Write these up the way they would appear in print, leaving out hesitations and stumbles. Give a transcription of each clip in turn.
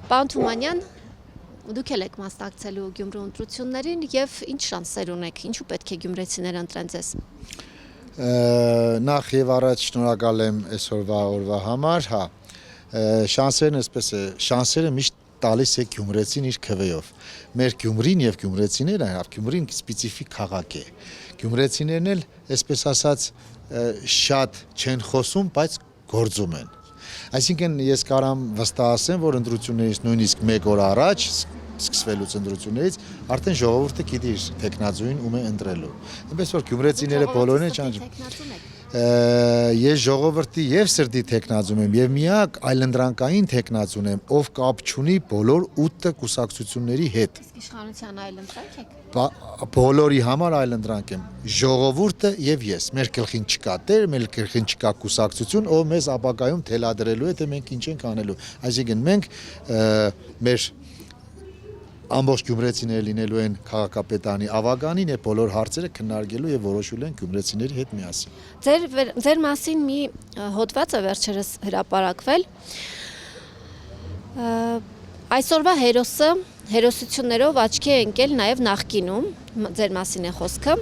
Պարոն Թումանյան, դուք եք մասնակցելու Գյումրու ընտրություններին եւ ինչ շանսեր ունեք, ինչու պետք է գյումրեցիները ընտրեն ձեզ։ Նախ եւ առաջ շնորհակալ եմ այսօրվա օրվա համար, շանսերն այսպես է, շանսերը միշտ տալիս է գյումրեցին իր քվեով։ Մեր Գյումրին եւ գյումրեցիները, Գյումրին սպეციფიկ քաղաք է։ Գյումրեցիներն էլ, այսպես ասած, շատ չեն խոսում, բայց գործում են։ Այսինքն ես կարամ վստահ ասեմ, որ ընտրություններից նույնիսկ 1 օր առաջ սկսվելուց ընտրություններից արդեն ժողովուրդը գիտի իր տեխնազույն ում է ընտրելու։ Այնպես որ գյումրեցիները բոլորն են ճանաչում։ Ես ժողովրդի եւ սրտի տեխնազում եմ եւ միակ այլընտրանքային տեխնազուն եմ, ով կապ չունի բոլոր 8 կուսակցությունների հետ։ Իսկ իշխանության այլընտրանք եք։ Բոլորի համար այլընտրանք եմ։ Ժողովուրդը եւ ես, մեր գլխին չկա տեր, մեր գլխին չկա կուսակցություն, ով մեզ ապակայում թելադրելու է, թե մենք ինչ ենք անելու։ Այսինքն մենք մեր ամբողջ գյումրեցիները լինելու են քաղաքապետարանի ավագանին եւ բոլոր հարցերը քննարկելու եւ որոշելու են գյումրեցիների հետ միասին։ Ձեր մասին մի հոդված է վերջերս հրապարակվել։ Այսօրվա հերոսություններով աչքի է ընկել նաեւ նախկինում, ձեր մասին է խոսքը։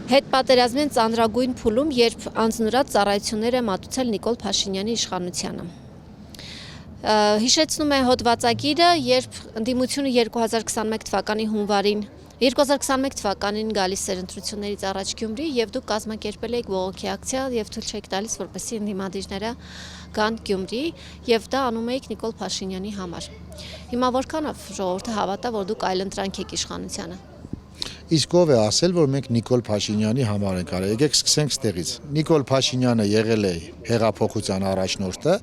Հետ պատերազմյան ծանրագույն փուլում, երբ անձնուրաց ծառայություններ է մատուցել Նիկոլ Փաշինյանի իշխանությանը։ Հիշեցնում է հոդվածագիրը, երբ ընդդիմությունը 2021 թվականի հունվարին 2021 թվականին գալիս էր ընտրություններից առաջ Գյումրի եւ դուք կազմակերպել եք բողոքի ակցիա եւ թույլ չեք տալիս, որպեսզի ընդդիմադիրները գան Գյումրի եւ դա անում էիք Նիկոլ Փաշինյանի համար։ Հիմա որքանով ժողովուրդը հավատա, որ դուք այլընտրանք եք իշխանությանը։ Իսկ ով է ասել, որ մենք Նիկոլ Փաշինյանի համար ենք արել։ Եկեք սկսենք ստեղից։ Նիկոլ Փաշինյանը եղել է հեղափոխության առաջնորդը,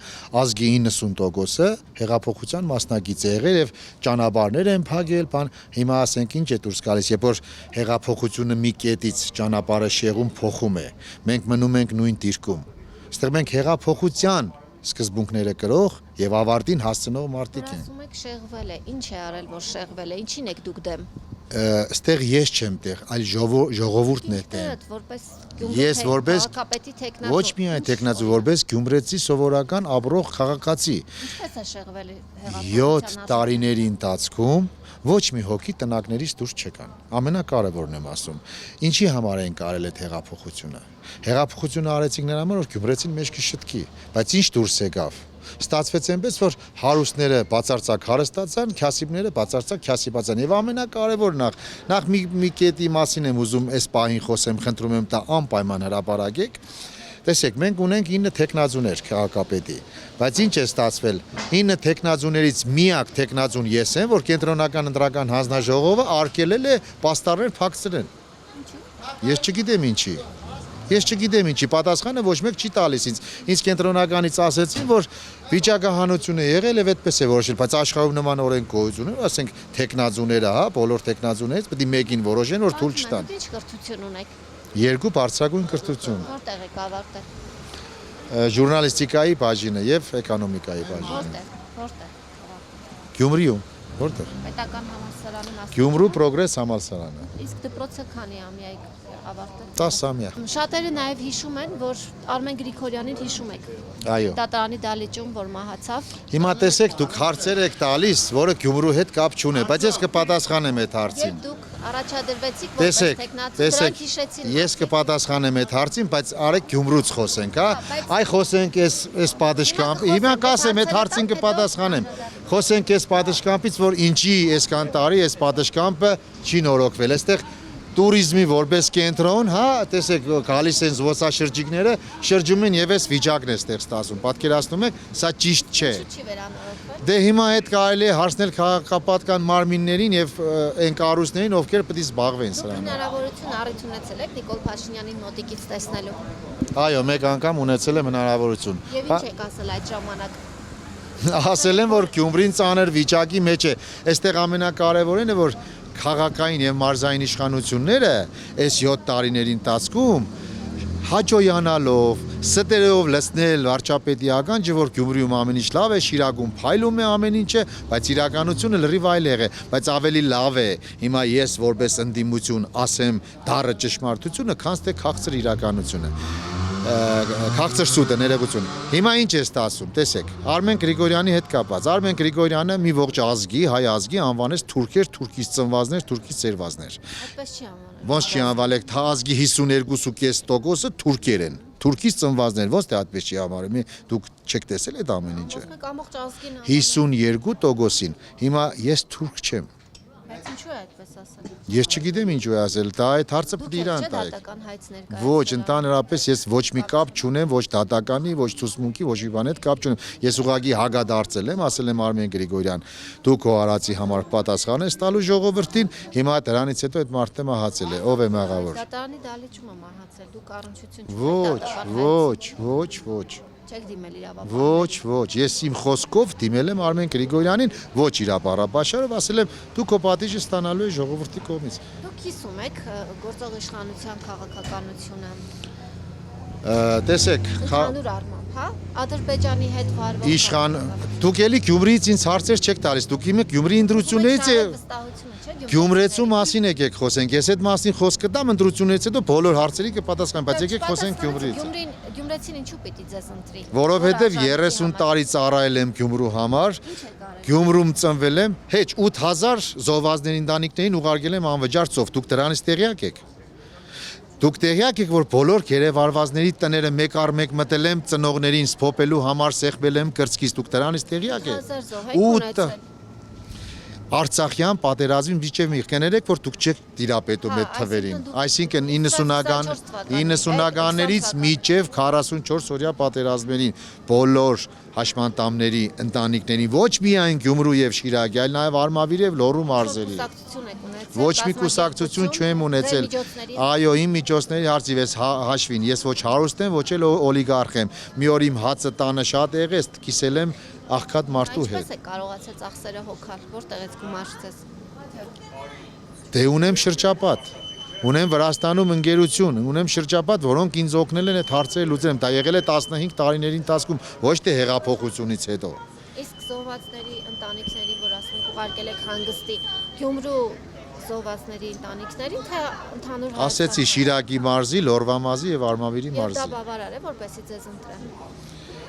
ազգի 90%-ը հեղափոխության մասնակից է եղել եւ ճանապարհներ են փակել, հիմա ասենք ինչ է դուրս գալիս, երբ որ հեղափոխությունը մի կետից ճանապարհը շեղում փոխում է։ Մենք մնում ենք նույն դիրքում։ Այստեղ մենք հեղափոխության սկզբունքները կրող եւ ավարտին հասցնող մարդիկ են։ Ասում եք շեղվել է, ինչ է արել, որ շեղվել է, ինչին եք դուք դեմ։ Այստեղ ես չեմ տեղ, այլ ժողովուրդն է տեղ։ Ես որպես ոչ միայն տեխնազու, որպես գյումրեցի սովորական ապրող քաղաքացի։ Ինչպես է շեղվել 7 տարիների ընթացքում ոչ մի հոգի տնակներից դուրս չեկան։ Ամենակարևորն եմ ասում։ Ինչի համար են կարել այդ հեղափոխությունը։ Հեղափոխությունը արեցինք նրա համար, որ գյումրեցին մեջքը շտկի, բայց ինչ դուրս եկավ։ Ստացվեց այնպես, որ հարուստները բացարձակ հարստացան, քյասիբները բացարձակ քյասիբացան եւ ամենակարևորն նախ մի կետի մասին եմ ուզում այս պահին խոսեմ, խնդրում եմ դա անպայման հրապարակեք։ Տեսեք, մենք ունենք 9 տեխնազուներ քաղաքապետի, բայց ինչ է ստացվել 9 տեխնազուներից միակ տեխնազուն ես եմ, որ կենտրոնական ընտրական հանձնաժողովը արգելել է պաստառներ փակցրել։ Ես չգիտեմ ինչի։ Պատասխանը ոչ մեկ չի տալիս ինձ։ Ինձ կենտրոնականից ասեցին, որ վիճակահանություն է եղել եւ այդպես է որոշել, բայց աշխարհում նման օրենք գոյություն ունի, ասենք տեխնազուները, բոլոր տեխնազուներից պետք է մեկին որոշեն, որ թույլ չտան։ Ինչ կրթություն ունեք։ 2 բարձրագույն կրթություն։ Որտեղ եք ավարտել։ Ժուրնալիստիկայի բաժինը եւ էկոնոմիկայի բաժինը։ Որտեղ։ Գյումրիում։ Որտեղ։ Պետական համալսարանում ասում։ Գյումրու Պրոգրես համալսարանը։ Իսկ դպրոցը քանի ամյա եք ավարտել։ 10 ամյա։ Շատերը նաև հիշում են, որ Արմեն Գրիգորյանին հիշում եք։ Այո։ Դատարանի դալիճում, որ մահացավ։ Հիմա տեսեք, դուք հարցեր եք տալիս, որը Գյումրու հետ կապ չունի, բայց ես կպատասխանեմ այդ հարցին։ Դուք առաջադրվեցիք որպես տեխնացու, դրանք հիշեցին։ Ես կպատասխանեմ այդ հարցին, բայց արեք Գյումրուց խոսենք, հա։ Այ խոսենք այս պատշգամբ։ Հիմա կասեմ այդ հարցին կպատասխանեմ։ Խոսենք այս պատշգամբից, որ ինչի այսքան տարի այս պատշգամբը չի նորոգվել։ Այստեղ տուրիզմի որպես կենտրոն, հա, տեսեք, գալիս են զբոսաշրջիկները, շրջում են եւ այս վիճակն է ստեղ ստացվում։ Պատկերացնում եք, սա ճիշտ չէ։ Չի վերանորոգվել։ Դե հիմա այդ կարելի է հարցնել քաղաքապետական մարմիններին եւ այն կառույցներին, ովքեր պետք է զբաղվեն սրանով։ Հնարավորություն առիթ ունեցել եք Նիկոլ Փաշինյանին մոտիկից տեսնելու։ Այո, մեկ անգամ ունեցել եմ հնարավորություն։ Եվ ինչ եք ասել այդ ժամանակ։ Ասել եմ, որ Գյումրին ծանր վիճակի մեջ է։ Այստեղ ամենակարևորն է, որ քաղաքային եւ մարզային իշխանությունները այս 7 տարիների ընթացքում հաջողանալով ստերեով լցնել վարչապետի ականջը, որ Գյումրիում ամեն ինչ լավ է, Շիրակում փայլում է ամեն ինչը, բայց իրականությունը լրիվ այլ է, բայց ավելի լավ է հիմա ես որպես ընդդիմություն ասեմ դառը ճշմարտությունը, քան թե քաղցր իրականությունը։ քաղցր սուտը ներողություն։ Հիմա ինչ է ասում, տեսեք, Արմեն Գրիգորյանի հետ կապված։ Արմեն Գրիգորյանը մի ողջ ազգի, հայ ազգի անվանեց թուրքեր, թուրքից ծնվածներ, թուրքից ծերվածներ։ Այդպես չի անվանել։ Ոնց չի անվանել, թա ազգի 52.5%-ը թուրքեր են։ Թուրքից ծնվածներ, ոնց թե այդպես չի համարում։ Դուք չեք տեսել այդ ամեն ինչը։ Մեկ ամբողջ ազգին 52%-ին։ Հիմա ես թուրք չեմ։ Բայց ինչու է այդպես ասել։ Ես չգիտեմ ինչու է ասել, դա այդ հարցը Դուք պետք է իրան տայեք։ դատական հայց ներկայացրել։ Ոչ, ընդհանրապես ես ոչ մի կապ չունեմ, ոչ դատականի, ոչ ցուսմունքի, ոչ մի բան հետ կապ չունեմ։ Ես ուղղակի հագադարձել եմ, ասել եմ Արմեն Գրիգորյան, դու քո արածի համար պատասխան ես տալու ժողովրդին, հիմա դրանից հետո այդ մարդը մահացել է, ով է մեղավոր։ Դատարանի դալիճում է մահացել, դուք առնչություն Ոչ։ Չեք դիմել իրավաբան։ Ոչ, ես իմ խոսքով դիմել եմ Արմեն Գրիգորյանին, ոչ իր ապարապաշարով, ասել եմ դու քո պատիժը ստանալու ես ժողովրդի կողմից։ Դուք կիսում եք գործող իշխանության քաղաքականությունը։ Տեսեք, Ընդհանուր առմամբ, հա? Ադրբեջանի հետ վարվող իշխան դուք էլի Գյումրիից ինձ հարցեր չեք տալիս, դուք իմը Գյումրի ընտրություններից է Գյումրեցու մասին եկեք խոսենք, ես այդ մասին խոսքը տամ ընտրություններից հետո բոլոր հարցերի կպատասխանեմ, բայց եկեք խոսենք Գյումրիից։ Գյումրեցին ինչու պիտի ձեզ ընտրի։ Որովհետև 30 տարի ծառայել եմ Գյումրու համար, Գյումրում ծնվել եմ, հեչ 8000 զոհվածների ընտանիքներին ուղարկել եմ անվճար ծով, դուք դրանից տեղյակ եք։ Դուք տեղյակ եք, որ բոլոր գերեվարվածների տները մեկ առ մեկ մտել եմ ծնողներին սփոփելու համար սեղմել եմ կրծքից, դուք դրանից տեղյակ եք։ Արցախյան պատերազմի միջև մի կներեք, որ դուք չեք տիրապետում այդ թվերին։ Այսինքն 90-ականներից միջև 44 օրյա պատերազմներին բոլոր հաշմանդամների ընտանիքներին ոչ միայն Գյումրու եւ Շիրակի, այլ նաեւ Արմավիր եւ Լոռու մարզերի։ Ոչ մի կուսակցություն չեմ ունեցել։ Այո, իմ միջոցների հարցիվ ես հաշվին, ես ոչ հարուստ եմ, ոչ էլ օլիգարխ եմ։ Մի օր իմ հացը տանը շատ եղես, կիսել եմ աղքատ մարդու հետ։ Ինչպես է կարողացել ծախսերը հոգալ, որտեղից գումարցես։ Դե ունեմ շրջապատ։ Ունեմ Վրաստանում ընկերություն, ունեմ շրջապատ, որոնք ինձ օգնել են այդ հարցերը լուծել։ Դա եղել է 15 տարիների ընթացքում, ոչ թե հեղափոխությունից հետո։ Իսկ զոհվածների ընտանիքների, որ ասում եք, ուղարկել եք հանգստի, Գյումրու զոհվածների ընտանիքներին, թե ընդհանուր հայաստան։ Ասեցի Շիրակի մարզի, Լոռվա մարզի եւ Արմավիրի մարզի։ Դա բավարար է, որպեսզի ձեզ ընտրեն։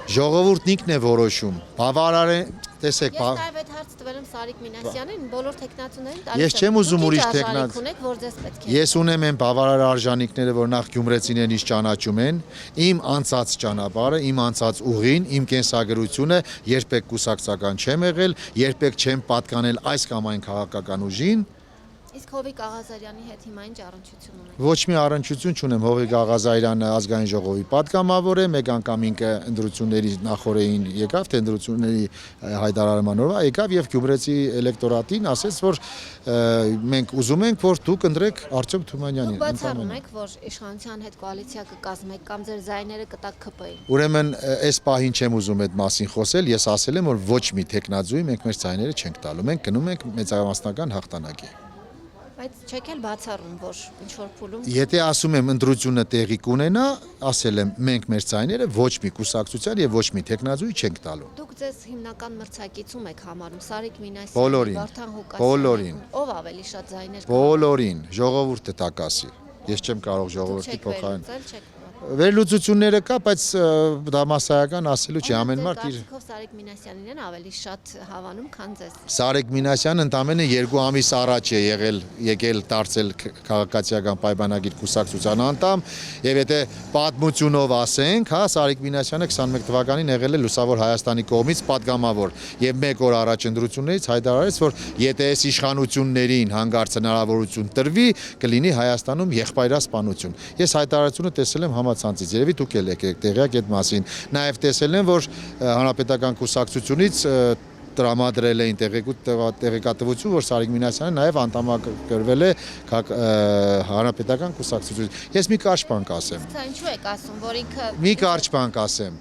Ժողովուրդն ինքն է որոշում։ Բավարար է, տեսեք, Ես նաև այդ հարց տվել եմ Սարիկ Մինասյանին, բոլոր տեխնացուներին տալիս եմ։ Ես չեմ ուզում ուրիշ տեխնաց։ Ունեք, որ ձեզ պետք է։ Ես ունեմ այն բավարար արժանինքները, որ նախ գյումրեցիներն ինձ ճանաչում են, իմ անցած ճանապարհը, իմ անցած ուղին, իմ կենսագրությունը, երբեք կուսակցական չեմ եղել, երբեք չեմ պատկանել այս կամ այն քաղաքական ուժին։ Իսկ Հովիկ Աղազարյանի հետ հիմա ինչ առնչություն ունեք։ Ոչ մի առնչություն չունեմ, Հովիկ Աղազարյանը ազգային ժողովի պատգամավոր է, մեկ անգամ ինքը ընտրությունների նախորդին եկավ, թե ընտրությունների հայտարարման օրվա եկավ եւ Գյումրեցի էլեկտորատին ասեց, որ մենք ուզում ենք, որ դուք ընտրեք Արտյոմ Թումանյանին։ Դուք բացառում եք, որ իշխանության հետ կոալիցիա կկազմեք կամ ձեր զայները կտակ ԿՊ-ին։ Ուրեմն այս պահին չեմ ուզում այդ մասին խոսել, ես ասել եմ, որ ոչ մի տեխնազույի մենք մեր ցայները չենք տալու, մենք գնում ենք մեծամասնական հաղթանակի։ Բայց չեք էլ բացառում, որ ինչ որ փուլում։ Եթե ասում եմ ընտրությունը տեղի կունենա, ասել եմ մենք մեր ցայները ոչ մի կուսակցության եւ ոչ մի տեխնազույի չենք տալու։ Դուք ձեզ հիմնական մրցակիցում եք համարում Սարիկ Մինասյանը, Բոլորին, Վարդան Ղուկասյանը։ բոլորին։ Ով ավելի շատ ձայներ։ Բոլորին, ժողովուրդը տակասի։ Ես չեմ կարող ժողովրդի փոխարեն։ Չեք Վերլուծությունները կա, բայց դա մասսայական ասելու չի, ամեն մարդ իր։ Կարծիքով Սարիկ Մինասյանին են ավելի շատ հավանում, քան ձեզ։ Սարիկ Մինասյանը ընդամենը 2 ամիս առաջ է եկել դարձել քաղաքացիական պայմանագիր կուսակցության անդամ, եւ եթե պատմությունով ասենք, հա, Սարիկ Մինասյանը 21 թվականին եղել է Լուսավոր Հայաստանի կողմից պատգամավոր եւ 1 օր առաջ ընտրություններից հայտարարեց, որ եթե այս իշխանություններին հանգարց հնարավորություն տրվի, կլինի Հայաստանում եղբայրասպանություն։ Ես հայտարարությունը տեսել եմ համացանցից, երևի դուք եք տեղյակ այդ մասին։ Նաեւ տեսել եմ, որ հանրապետական կուսակցությունից տրամադրել էին տեղեկատվություն, որ Սարիկ Մինասյանը նաև անդամակրվել է հանրապետական կուսակցությունից։ Ես մի կարճ բան կասեմ։ Սա ինչու եք ասում, որ ինքը Մի կարճ բան կասեմ։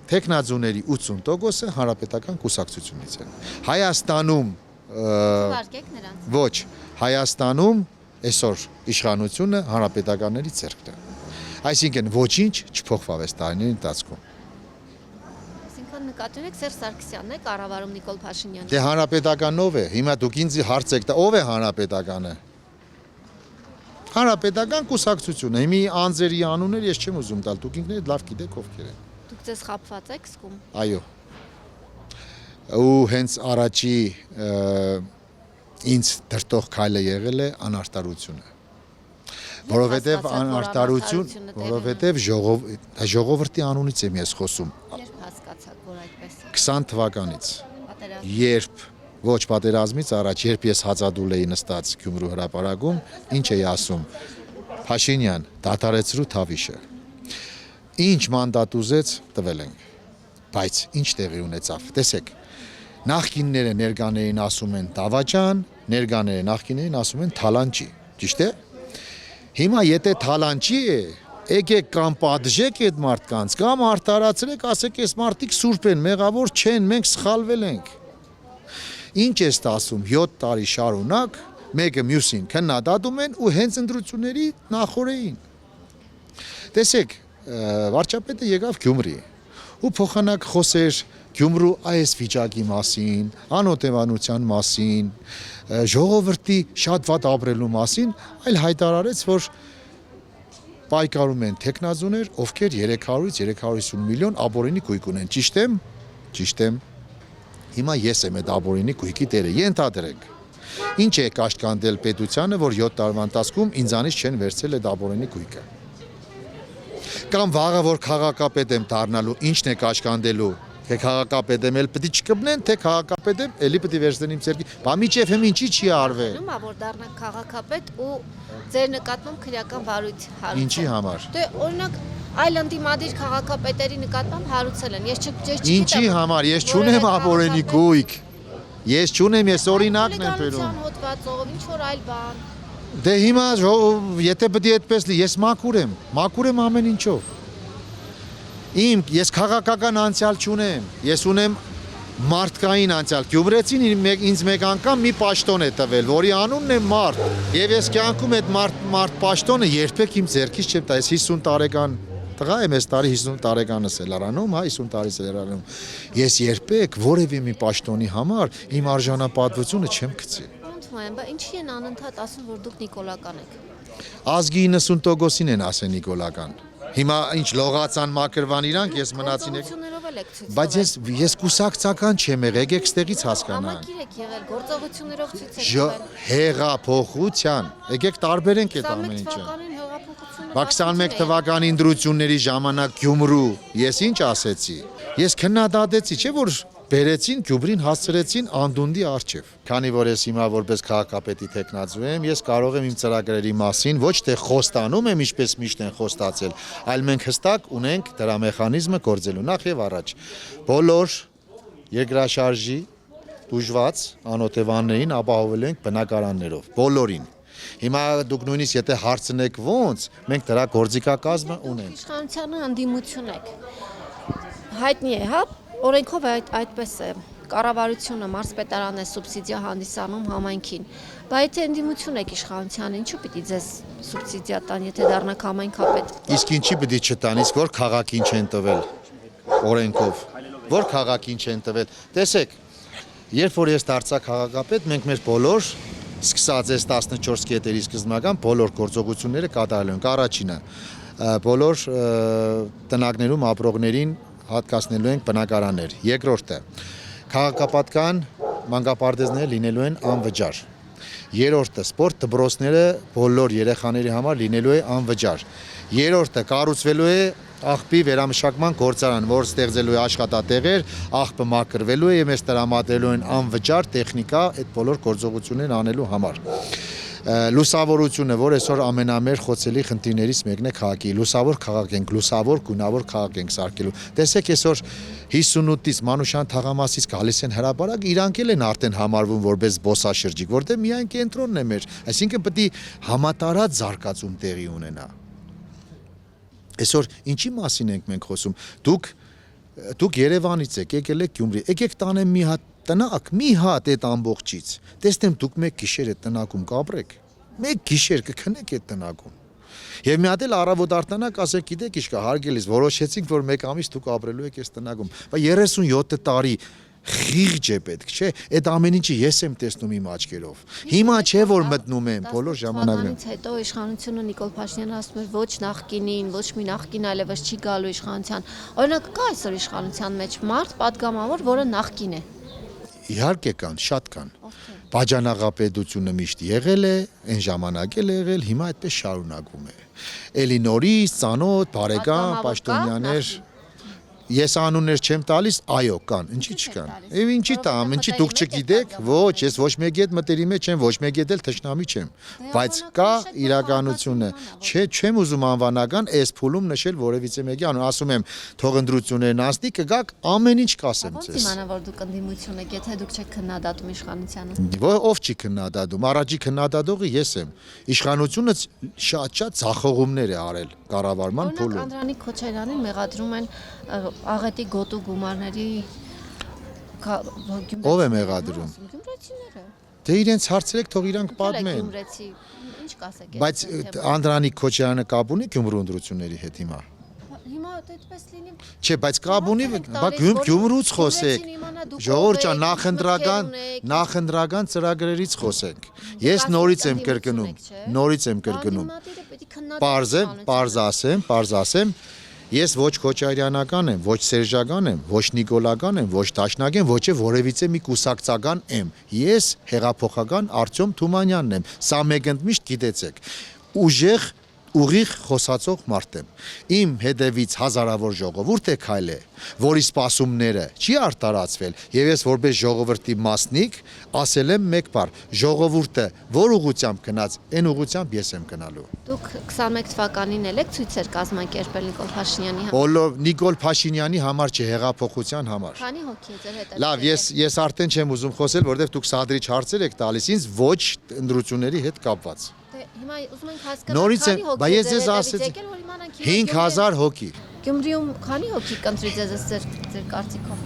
Տեխնազուների 80%-ը հանրապետական կուսակցությունից են։ Հայաստանում վարկեք նրանց։ ոչ, Հայաստանում այսօր իշխանությունը հանրապետականների ձեռքն է։ Այսինքն ոչինչ չփոխվավ այս տարիների ընթացքում։ Այսինքն նկատի ունեք Սերժ Սարգսյանն է կառավարում Նիկոլ Փաշինյանը։ Դե հանրապետական ով է։ Հիմա դուք ինձ հարց եք տա, ով է հանրապետականը։ Հանրապետական կուսակցությունը, հիմի անձերի անուններ ես չեմ ուզում տալ, դուք ինքներդ լավ գիտեք ովքեր են։ Դուք ձեզ խաբված եք զգում։ Այո։ Ու հենց առաջի ինձ դրտող քայլը եղել է անարտարությունը։ Որովհետև անարտարություն, որովհետև ժողովրդի անունից եմ ես խոսում։ Երբ հասկացաք, որ այդպես է։ 20 թվականից, Պատերազմ։ երբ ոչ պատերազմից առաջ, երբ ես հացադուլ էի նստած Գյումրու հրապարակում, ինչ էի ասում. Փաշինյան, դադարեցրու Թավիշը։ Ինչ մանդատ ուզեց, տվել ենք։ Բայց ինչ տեղի ունեցավ։ Տեսեք, նախկինները ներկաներին ասում են դավաճան, ներկաները նախկիներին ասում են թալանչի։ Ճիշտ է։ Հիմա եթե թալանչի է, եկեք կամ պատժեք այդ մարդկանց, կամ արտարացրեք, ասեք այս մարդիկ սուրբ են, մեղավոր չեն, մենք սխալվել ենք։ Ինչ է ասում 7 տարի շարունակ, մեկը մյուսին քննադատում են ու հենց ընտրությունների նախորդին։ Տեսեք, վարչապետը եկավ Գյումրի ու փոխանակ խոսեր Գյումրու այս վիճակի մասին, անօթևանության մասին, ժողովրդի շատ վատ ապրելու մասին, այլ հայտարարեց, որ պայքարում են տեխնազուներ, ովքեր 300-ից 350 միլիոն աբորինի գույք ունեն։ Ճիշտ եմ։ Ճիշտ եմ։ Հիմա ես եմ այդ աբորինի գույքի տերը, ենթադրենք։ Ինչ է կաշկանդել պետությանը, որ 7 տարվա ընթացքում ինձանից չեն վերցել այդ աբորինի գույքը։ Կամ վաղը որ քաղաքապետ եմ դառնալու, ինչն է կաշկանդելու։ Թե քաղաքապետ եմ էլ պետք է չկպնեն, թե քաղաքապետ եմ էլի պետք է վերցնեն իմ ցերկի։ Բա միջև եմ ինչի չի արվել։ Ումա որ դառնաք քաղաքապետ ու ձեր նկատմամբ քրեական վարույթ հարուցել։ Ինչի համար։ Դե օրինակ այլ ընդդիմադիր քաղաքապետերի նկատմամբ հարուցել են։ Ես չգիտեմ։ Ինչի համար, ես չունեմ աբորենի գույք։ Ես չունեմ, ես օրինակն եմ բերում։ Հոդվածով ինչ որ այլ բան։ Դե հիմա եթե պետք է այդպես լինի, ես մաքուր եմ ամեն ինչով։ Ես քաղաքական անցյալ չունեմ, ես ունեմ մարդկային անցյալ։ Գյումրեցին ինձ մեկ անգամ մի պաշտոն է տվել, որի անունն է մարդ։ Եվ ես կյանքում այդ մարդ պաշտոնը երբեք իմ ձեռքից չեմ տա, ես 50 տարեկան տղա եմ, այս տարի 50 տարեկանս էլ արանում, 50 տարիս էլ արանում։ Ես երբեք որևէ մի պաշտոնի համար իմ արժանապատվությունը չեմ գցի։ Բա ինչի են անընդհատ ասում, որ դուք նիկոլական եք։ Ազգի 90%-ին են ասեն նիկոլական։ Հիմա ինչ լողացան մակրվան իրանք, ես մնացին եք։ Բայց ես կուսակցական չեմ եղել, եկեք ստեղից հասկանանք։ Համակիր եք եղել, գործողություններով ցույց եք տվել։ Հեղափոխության, եկեք տարբերենք այդ ամեն ինչը։ 21 թվականի ընտրությունների ժամանակ Գյումրու ես ինչ ասեցի։ Ես քննադատեցի, չէ՞ որ բերեցին Գյումրին հասցրեցին անդունդի արչև։ Քանի որ ես հիմա որպես քաղաքապետի տեխնազու եմ, ես կարող եմ իմ ծրագրերի մասին ոչ թե խոստանում եմ, ինչպես միշտ են խոստացել, այլ մենք հստակ ունենք դրա մեխանիզմը գործելու։ Նախ եւ առաջ բոլոր երկրաշարժի դժվար անօթևաններին ապահովել ենք բնակարաններով, բոլորին։ Հիմա դուք նույնիսկ եթե հարցնեք ոնց, մենք դրա գործիքակազմը ունենք։ Իշխանությանը ընդդիմություն եք։ Հայտնի է, հա, օրենքով այդպես է։ Կառավարությունը մարզպետարանը սուբսիդիա հանդիսանում համայնքին։ Բայց եթե ընդդիմություն եք իշխանությանը, ինչու պիտի ձեզ սուբսիդիա տան, եթե դառնաք համայնքապետ։ Իսկ ինչի պիտի չտան, իսկ որ քաղաքին չեն տվել օրենքով։ Որ քաղաքին չեն տվել։ Տեսեք, երբ որ ես դարձա քաղաքապետ, մենք մեր բոլոր սկսած այս 14 կետերի սկզբնական բոլոր գործողությունները կատարել ենք։ Առաջինը բոլոր տնակներում ապրողներին հատկացնելու ենք բնակարաններ։ Երկրորդը քաղաքապետական մանկապարտեզները լինելու են անվճար։ Երրորդը սպորտ դպրոցները բոլոր երեխաների համար լինելու է անվճար։ Երրորդը կառուցվելու է աղբի վերամշակման գործարան, որ ստեղծելու է աշխատատեղեր, աղբը մաքրվելու է եւ մեզ տրամադրելու են անվճար տեխնիկա այդ բոլոր գործողություններն անելու համար։ Լուսավորությունը, որ այսօր ամենամեծ խոցելի խնդիրներից մեկն է քաղաքի, լուսավոր քաղաք ենք, լուսավոր գունավոր քաղաք ենք սարքելու։ Տեսեք այսօր 58-ից Մանուշյան թաղամասից գալիս են հրապարակ, իրանք էլ են արդեն համարվում որպես զբոսաշրջիկ, որտեղ միայն կենտրոնն է մեր, այսինքն պետք է համատարած զարգացում տեղի ունենա։ Այսօր ինչի մասին ենք մենք խոսում։ Դուք Երևանից եք, եկել եք Գյումրի, եկեք տանեմ մի հատ տնակ, մի հատ այդ ամբողջից։ Տեսնեմ դուք մեկ գիշեր այդ տնակում կապրեք։ Մեկ գիշեր կքնեք այդ տնակում։ Եվ մի հատ էլ առավոտ արտանակ ասեք, գիտեք ինչ կա, հարգելիս, որոշեցինք, որ մեկ ամիս դուք ապրելու եք այս տնակում։ Բայց 37 տարի Խիղճ է պետք, չէ՞։ Այդ ամեն ինչը ես եմ տեսնում իմ աչքերով։ Հիմա չէ որ մտնում եմ բոլոր ժամանակներում։ Թվականից հետո իշխանությունը Նիկոլ Փաշինյանը ասում էր ոչ նախկինին, ոչ մի նախկին այլևս չի գալու իշխանության։ Օրինակ կա այսօր իշխանության մեջ մարդ падգամավոր, որը նախկին է։ Իհարկե կան, շատ կան։ Բաժանաղապետությունը միշտ եղել է, այն ժամանակ էլ եղել, հիմա այդպես շարունակվում է։ Էլի նորից, ծանոթ, բարեկամ, պաշտոնյաներ Ես անուններ չեմ տալիս, այո, կան, ինչի չկան։ Եվ ինչի տամ, ինչի դուք չգիտեք, ոչ, ես ոչ մեկի հետ մտերիմ չեմ, ոչ մեկի հետ էլ թշնամի չեմ, բայց կա իրականությունը։ Չէ, չեմ ուզում անվանական այս փուլում նշել որևիցե մեկի անուն, ասում եմ, թող ընտրություններն անցնի, կգաք, ամեն ինչ կասեմ Ոնց ձեզ։ իմանա որ դուք ընդդիմություն եք, եթե դուք չեք քննադատում իշխանությանը։ Ով չի քննադատում, առաջի քննադատողը ես եմ։ Իշխանությունը շատ ձախողումներ է արել կառավարման Օրինակ փուլում։ Անդրանիկ Քոչարյանին մեղադրում են աղետի գոտու գումարների Ով է մեղադրում։ Գյումրեցիները։ Դե իրենց հարցրեք, թող իրանք պատմեն։ Գյումրեցի, ինչ կասեք։ Բայց Անդրանիկ Քոչարյանը կապ ունի Գյումրու ընտրությունների հետ հիմա։ Հիմա այդպես լինի։ Չէ, բայց կապ ունի, բա Գյումրուց խոսեք։ Ժողովուրդ ջան, նախընտրական ծրագրերից խոսենք։ Ես նորից եմ կրկնում։ Պարզ ասեմ, ես ոչ Քոչարյանական եմ, ոչ Սերժական եմ, ոչ Նիկոլական եմ, ոչ Դաշնակ եմ, ոչ է որևիցե մի կուսակցական եմ։ Ես հեղափոխական Արտյոմ Թումանյանն եմ։ Սա մեկընդմիշտ գիտեցեք։ Ուժեղ ուղիղ խոսացող մարդ եմ։ Իմ հետևից հազարավոր ժողովուրդ է քայլե, որի սպասումները չի արտարացվել, եւ ես որպես ժողովրդի մասնիկ ասել եմ մեկ բառ. ժողովուրդը որ ուղղությամբ գնաց, այն ուղղությամբ ես եմ գնալու։ Դուք 21 թվականին եք ցույցեր կազմակերպել Նիկոլ Փաշինյանի համար։ Բոլոր Նիկոլ Փաշինյանի համար չէ, հեղափոխության համար։ Քանի հոգի է ձեր հետ։ Լավ, ես արդեն չեմ ուզում խոսել, որովհետեւ դուք սադրիչ հարցեր եք տալիս ինձ ոչ ընտրությունների հետ կապված։ Հիմա ուզում ենք հասկանալ Նորից եմ, քանի հոգի բայց ես ձեր ձեզ հետևից ասեցի եկել, որ իմանանք 5000 հոգի։ Գյումրիում քանի հոգի կընտրի ձեզ ձեր կարծիքով։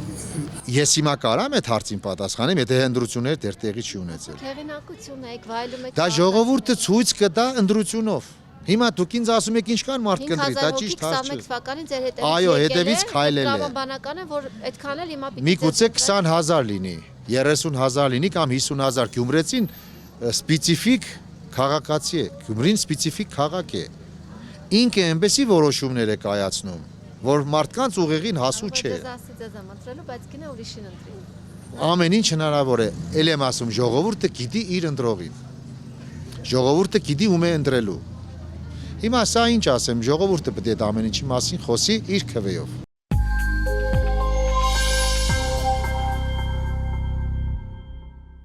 Ես հիմա կարամ այդ հարցին պատասխանեմ, եթե ընտրությունները դեռ տեղի չի ունեցել։ Հեղինակություն եք, վայելում եք։ Դա ժողովուրդը ցույց կտա ընտրությունով։ Հիմա դուք ինձ ասում եք ինչքան մարդ կընտրի, դա ճիշտ հարց չէ։ 21 թվականին ձեր հետևից Այո, հետևից քայլել է։ Տրամաբանական է, որ այդքան էլ հիմա պիտի Միգուցե 20000 լինի, 30000 լինի կամ 50000 Գյումրեցին սպეციფიկ քաղաքացի է, Գյումրին սպეციფიկ քաղաք է։ Ինքը այնպեսի որոշումներ է կայացնում, որ մարդկանց ուղեղին հասու չէ։ Ձեզ ասի ձեզ եմ ընտրելու, բայց գնա ուրիշին ընտրի։ Ամեն ինչ հնարավոր է։ Էլ եմ ասում, ժողովուրդը գիտի իր ընտրողին։ Ժողովուրդը գիտի ում է ընտրելու։ Հիմա սա ինչ ասեմ, ժողովուրդը պետք է այդ ամեն ինչի մասին խոսի իր քվեով։